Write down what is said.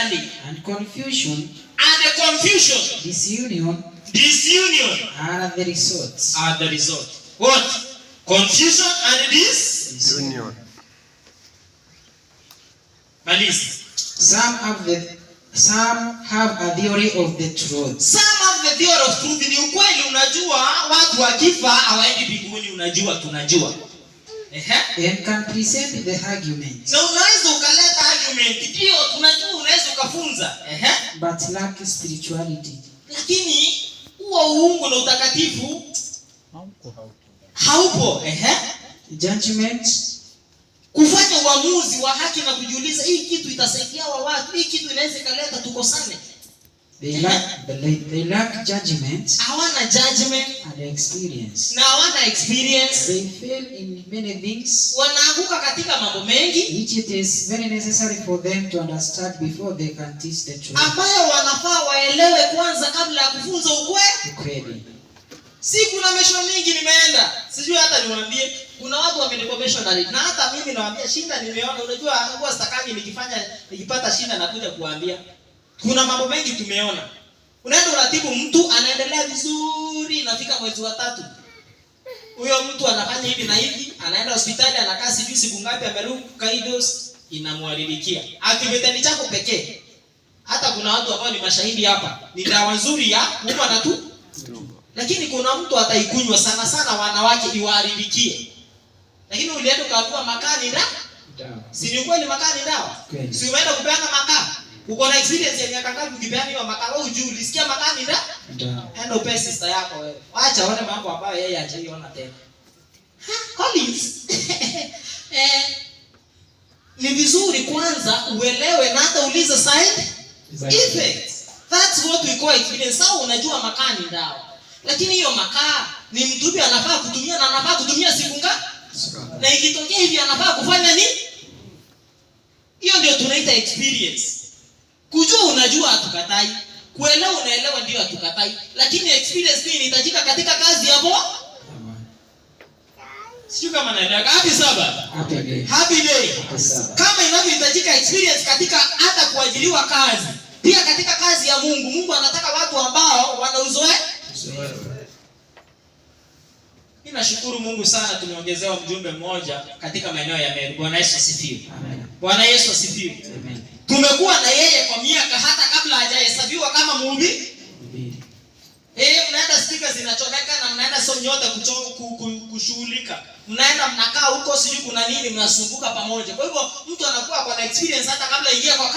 unnecessarily. And confusion. And the confusion. Disunion. Are the result. What? Confusion and disunion. Malice. Some have a theory of the truth. Some have the theory of truth. Ni ukweli, unajua watu wakifa hawaendi mbinguni, unajua tunajua. And can present the argument. Na unaweza ukaleta argument. Ndio tunajua, unaweza ukafunza. But lack spirituality. Lakini huo uungu na utakatifu haupo. Judgment. Kufanya uamuzi wa haki na kujiuliza hii kitu itasaidia watu, hii kitu inaweza kaleta tukosane. They lack judgment. Hawana judgment and experience. Na hawana experience. They fail in many things. Wanaanguka katika mambo mengi. Which it is very necessary for them to understand before they can teach the truth. Ambayo wanafaa waelewe kwanza kabla ya kufunza ukweli. Si kuna mission mingi nimeenda. Sijui hata niwaambie, kuna watu wamenipa missionary. Na hata mimi nawaambia shinda nimeona, unajua huwa sitakangi nikipata shinda na kuja kuambia. Kuna mambo mengi tumeona. Unaenda uratibu mtu anaendelea vizuri, nafika mwezi wa 3. Huyo mtu anafanya hivi na hivi, anaenda hospitali anakaa sijui siku ngapi, ameruka kaidos, inamwalidikia. Akivitani chako pekee. Hata kuna watu ambao ni mashahidi hapa. Ni dawa nzuri ya kuumwa na tu. Lakini kuna mtu ataikunywa sana wanawake iwaharibikie. Lakini ulienda ukaambiwa makaa ni dawa. Si ni kweli makaa ni dawa? Si umeenda kupeana makaa? Uko na experience ya miaka ngapi ukipeana hiyo makaa? Wewe hujui, ulisikia makaa ni dawa? Enda upe sister yako wewe. Acha aone mambo ambayo yeye hajaiona tena. Collins. Ni vizuri kwanza uelewe na hata ulize side effects. That's what we call experience. Sawa, unajua makaa ni dawa. Lakini hiyo makaa ni mtu anafaa kutumia na anafaa kutumia siku ngapi? Na ikitokea hivi anafaa kufanya nini? Hiyo ndio tunaita experience. Kujua unajua hatukatai. Kuelewa unaelewa ndio hatukatai. Lakini experience hii inahitajika katika kazi hapo. Sio kama naelewa. Happy Sabbath. Happy day. Kama inavyohitajika experience katika hata kuajiriwa kazi. Pia katika kazi ya Mungu. Mungu anataka watu ambao wana uzoefu. Ninashukuru Mungu sana tumeongezewa mjumbe mmoja katika maeneo ya Meru. Bwana Yesu asifiwe. Amen. Bwana Yesu asifiwe. Amen. Tumekuwa na yeye kwa miaka hata kabla hajahesabiwa kama mhubiri. Mnaenda speaker zinachomeka na mnaenda sio nyota kushughulika. Mnaenda mnakaa huko sijui kuna nini mnasumbuka pamoja. Kwa hivyo mtu anakuwa kwa experience hata kabla ingia kwa